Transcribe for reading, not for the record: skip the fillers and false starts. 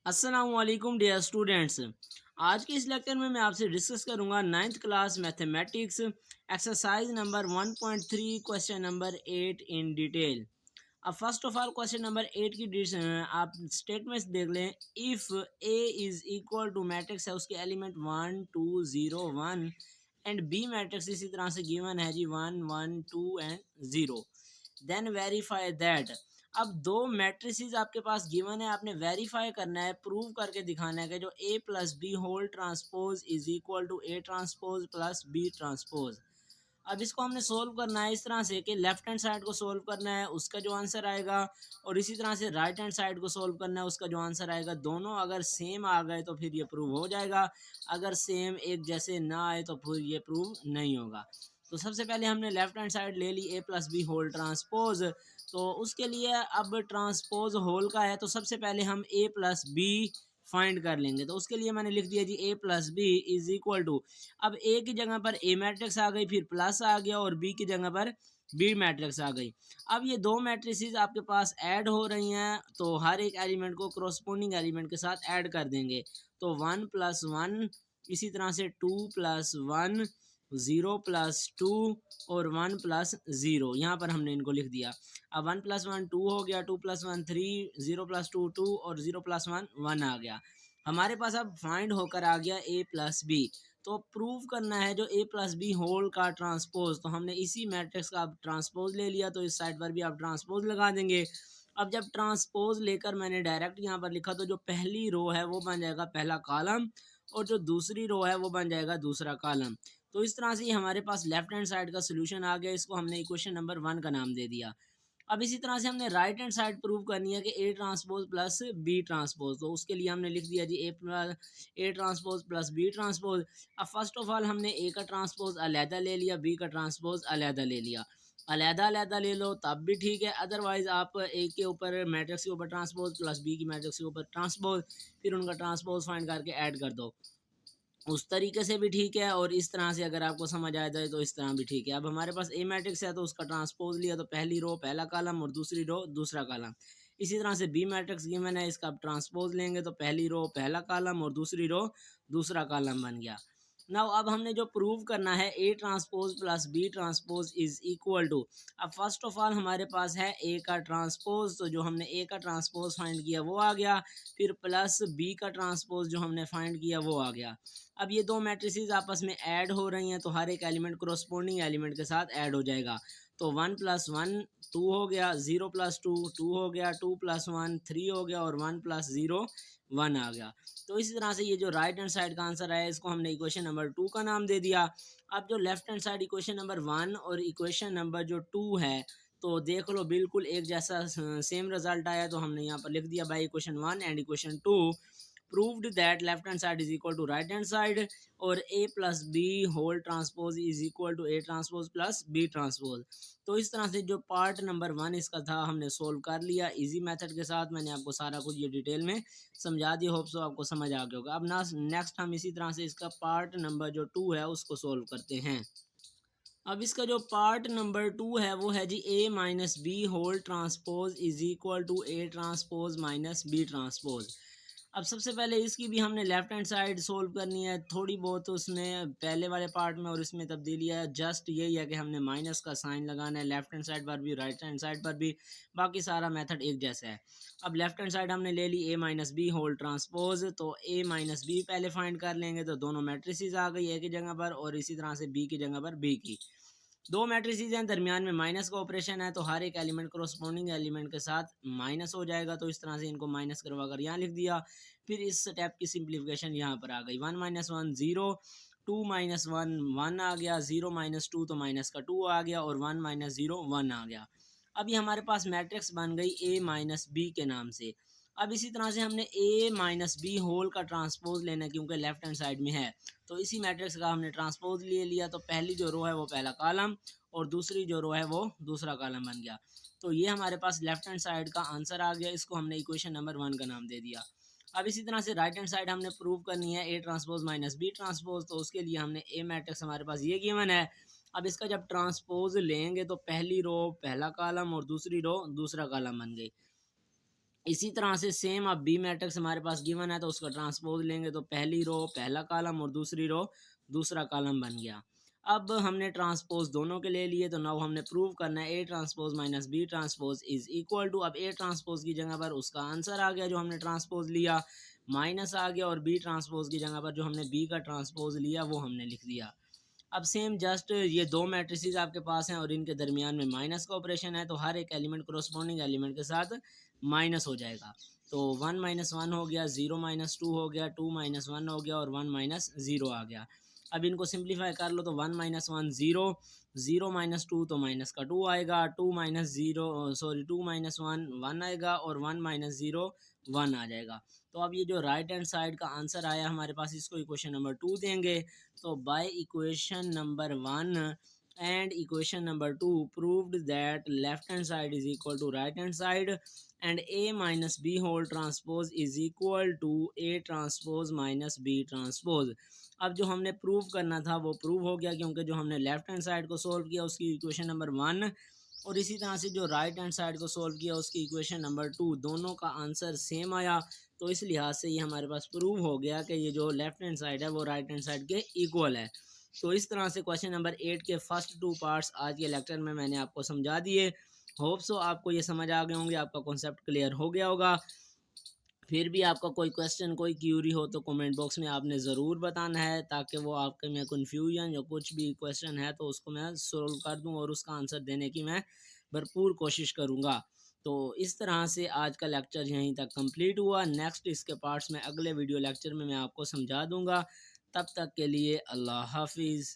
अस्सलामुअलैकुम dear students. आज के इस लेक्चर में मैं आपसे डिस्कस करूंगा ninth class mathematics exercise number 1.3 question number 8 in detail. अब first of all question number 8 की आप स्टेटमेंट्स देख लें। If A is equal to matrix है, उसके एलिमेंट 1 2 0 1 एंड बी मैट्रिक्स इसी तरह से गिवन है जी 1 1 2 एंड 0, देन वेरीफाई दैट। अब दो मैट्रिसेस आपके पास गिवन है, आपने वेरीफाई करना है, प्रूव करके दिखाना है कि जो A plus B whole transpose is equal to A transpose plus B transpose. अब इसको हमने सोल्व करना है इस तरह से कि लेफ्ट हैंड साइड को सोल्व करना है, उसका जो आंसर आएगा, और इसी तरह से राइट हैंड साइड को सोल्व करना है, उसका जो आंसर आएगा। दोनों अगर सेम आ गए तो फिर ये प्रूव हो जाएगा, अगर सेम एक जैसे ना आए तो फिर ये प्रूव नहीं होगा। तो सबसे पहले हमने लेफ्ट हैंड साइड ले ली ए प्लस बी होल ट्रांसपोज। तो उसके लिए अब ट्रांसपोज होल का है, तो सबसे पहले हम ए प्लस बी फाइंड कर लेंगे। तो उसके लिए मैंने लिख दिया जी A plus B is equal to, अब ए की जगह पर ए मैट्रिक्स आ गई, फिर प्लस आ गया, और बी की जगह पर बी मैट्रिक्स आ गई। अब ये दो मैट्रिसेस आपके पास ऐड हो रही हैं, तो हर एक एलिमेंट को क्रोस्पोंडिंग एलिमेंट के साथ ऐड कर देंगे। तो 1 प्लस 1, इसी तरह से 2 प्लस 1, 0 प्लस 2 और 1 प्लस 0, यहाँ पर हमने इनको लिख दिया। अब 1 प्लस 1 2 हो गया, 2 प्लस 1 3, 0 प्लस 2 2 और 0 प्लस 1 1 आ गया। हमारे पास अब फाइंड होकर आ गया ए प्लस बी। तो प्रूव करना है जो ए प्लस बी होल का ट्रांसपोज, तो हमने इसी मैट्रिक्स का अब ट्रांसपोज ले लिया, तो इस साइड पर भी आप ट्रांसपोज लगा देंगे। अब जब ट्रांसपोज लेकर मैंने डायरेक्ट यहाँ पर लिखा, तो जो पहली रो है वो बन जाएगा पहला कॉलम, और जो दूसरी रो है वो बन जाएगा दूसरा कॉलम। तो इस तरह से हमारे पास लेफ्ट हैंड साइड का सोल्यूशन आ गया, इसको हमने इक्वेशन नंबर 1 का नाम दे दिया। अब इसी तरह से हमने राइट हैंड साइड प्रूव करनी है कि A transpose plus B transpose, तो उसके लिए हमने लिख दिया जी A transpose plus B transpose. अब फर्स्ट ऑफ ऑल हमने ए का ट्रांसपोज अलहदा ले लिया, बी का ट्रांसपोज अलहदा ले लिया। अलहदा अलहदा ले लो तब भी ठीक है, अदरवाइज आप ए के ऊपर मैट्रिक्स के ऊपर ट्रांसपोज प्लस बी की मैट्रिक्स के ऊपर ट्रांसपोज, फिर उनका ट्रांसपोज फाइंड करके ऐड कर दो, उस तरीके से भी ठीक है। और इस तरह से अगर आपको समझ आ जाए तो इस तरह भी ठीक है। अब हमारे पास ए मैट्रिक्स है, तो उसका ट्रांसपोज लिया, तो पहली रो पहला कॉलम और दूसरी रो दूसरा कॉलम। इसी तरह से बी मैट्रिक्स गिवन है, इसका आप ट्रांसपोज लेंगे, तो पहली रो पहला कॉलम और दूसरी रो दूसरा कॉलम बन गया। नाउ अब हमने जो प्रूव करना है A transpose plus B transpose is equal to, अब फर्स्ट ऑफ ऑल हमारे पास है ए का ट्रांसपोज, तो जो हमने ए का ट्रांसपोज फाइंड किया वो आ गया, फिर प्लस बी का ट्रांसपोज जो हमने फाइंड किया वो आ गया। अब ये दो मैट्रिसेस आपस में ऐड हो रही हैं, तो हर एक एलिमेंट क्रोस्पोंडिंग एलिमेंट के साथ ऐड हो जाएगा। तो 1 प्लस 1 2 हो गया, 0 प्लस 2 2 हो गया, 2 प्लस 1 3 हो गया, और 1 प्लस 0 1 आ गया। तो इसी तरह से ये जो राइट हैंड साइड का आंसर है, इसको हमने इक्वेशन नंबर 2 का नाम दे दिया। अब जो left hand side equation number 1 और इक्वेशन नंबर जो 2 है, तो देख लो बिल्कुल एक जैसा सेम रिजल्ट आया, तो हमने यहाँ पर लिख दिया by equation 1 and equation 2 proved that left hand side is equal to right hand side, और a plus b whole transpose is equal to a transpose plus b transpose। तो इस तरह से जो पार्ट नंबर 1 इसका था हमने सोल्व कर लिया इजी मेथड के साथ। मैंने आपको सारा कुछ ये डिटेल में समझा दिया, होप सो आपको समझ आ गया होगा। अब ना नेक्स्ट हम इसी तरह से इसका पार्ट नंबर जो 2 है उसको सोल्व करते हैं। अब इसका जो पार्ट नंबर 2 है वो है जी a minus B whole transpose is equal to a transpose minus B transpose. अब सबसे पहले इसकी भी हमने लेफ्ट हैंड साइड सोल्व करनी है, थोड़ी बहुत उसमें पहले वाले पार्ट में और इसमें तब्दीली है, जस्ट यही है कि हमने माइनस का साइन लगाना है लेफ्ट हैंड साइड पर भी राइट हैंड साइड पर भी, बाकी सारा मेथड एक जैसा है। अब लेफ्ट हैंड साइड हमने ले ली a minus B whole transpose, तो a माइनस बी पहले फाइंड कर लेंगे, तो दोनों मैट्रिसेस आ गई a की जगह पर, और इसी तरह से b की जगह पर b की। दो मैट्रिसेस हैं, दरमियान में माइनस का ऑपरेशन है, तो हर एक एलिमेंट करस्पॉन्डिंग एलिमेंट के साथ माइनस हो जाएगा, तो इस तरह से इनको माइनस करवा कर यहाँ लिख दिया। फिर इस स्टेप की सिंप्लीफिकेशन यहाँ पर आ गई, 1 माइनस 1 0, 2 माइनस 1 1 आ गया, 0 माइनस 2 तो माइनस का 2 आ गया, और 1 माइनस 0 1 आ गया। अब ये हमारे पास मैट्रिक्स बन गई a माइनस बी के नाम से। अब इसी तरह से हमने a माइनस बी होल का ट्रांसपोज लेना है, क्योंकि लेफ्ट हैंड साइड में है, तो इसी मैट्रिक्स का हमने ट्रांसपोज ले लिया। तो पहली जो रो है वो पहला कॉलम, और दूसरी जो रो है वो दूसरा कॉलम बन गया। तो ये हमारे पास लेफ्ट हैंड साइड का आंसर आ गया, इसको हमने इक्वेशन नंबर 1 का नाम दे दिया। अब इसी तरह से राइट हैंड साइड हमने प्रूव करनी है A transpose minus B transpose, तो उसके लिए हमने ए मैट्रिक्स हमारे पास ये गिवन है। अब इसका जब ट्रांसपोज लेंगे, तो पहली रो पहला कॉलम और दूसरी रो दूसरा कॉलम बन गई, इसी तरह से सेम अब बी मैट्रिक्स हमारे पास गिवन है तो उसका ट्रांसपोज लेंगे तो पहली रो पहला कॉलम और दूसरी रो दूसरा कॉलम बन गया। अब हमने ट्रांसपोज दोनों के ले लिए तो नाउ हमने प्रूव करना है A transpose minus B transpose is equal to, अब ए ट्रांसपोज की जगह पर उसका आंसर आ गया जो हमने ट्रांसपोज लिया, माइनस आ गया, और बी ट्रांसपोज की जगह पर जो हमने बी का ट्रांसपोज लिया वो हमने लिख दिया। अब सेम जस्ट ये दो मैट्रिसेस आपके पास हैं और इनके दरमियान में माइनस का ऑपरेशन है तो हर एक एलिमेंट कोरोस्पोंडिंग एलिमेंट के साथ माइनस हो जाएगा। तो 1 - 1 हो गया, 0 - 2 हो गया, 2 - 1 हो गया और 1 - 0 आ गया। अब इनको सिंप्लीफाई कर लो तो 1 - 1 0, 0 - 2 तो माइनस का 2 आएगा, 2 - 1 1 आएगा और 1 - 0 1 आ जाएगा। तो अब ये जो राइट हैंड साइड का आंसर आया हमारे पास इसको इक्वेशन नंबर 2 देंगे। तो by equation number 1 and equation number 2 proved that left hand side is equal to right hand side and a minus b whole transpose is equal to a transpose minus b transpose। अब जो हमने prove करना था वो prove हो गया क्योंकि जो हमने लेफ्ट हैंड साइड को सोल्व किया उसकी इक्वेशन नंबर 1 और इसी तरह से जो राइट हैंड साइड को सोल्व किया उसकी इक्वेशन नंबर 2 दोनों का आंसर सेम आया। तो इस लिहाज से ये हमारे पास प्रूव हो गया कि ये जो लेफ्ट हैंड साइड है वो राइट हैंड साइड के इक्वल है। तो इस तरह से क्वेश्चन नंबर 8 के फर्स्ट 2 पार्ट्स आज के लेक्चर में मैंने आपको समझा दिए। होप सो आपको ये समझ आ गए होंगे, आपका कॉन्सेप्ट क्लियर हो गया होगा। फिर भी आपका कोई क्वेश्चन कोई क्यूरी हो तो कमेंट बॉक्स में आपने ज़रूर बताना है ताकि वो आपके में कन्फ्यूजन या कुछ भी क्वेश्चन है तो उसको मैं सोल्व कर दूं और उसका आंसर देने की मैं भरपूर कोशिश करूंगा। तो इस तरह से आज का लेक्चर यहीं तक कंप्लीट हुआ। नेक्स्ट इसके पार्ट्स में अगले वीडियो लेक्चर में मैं आपको समझा दूंगा। तब तक के लिए अल्लाह हाफिज़।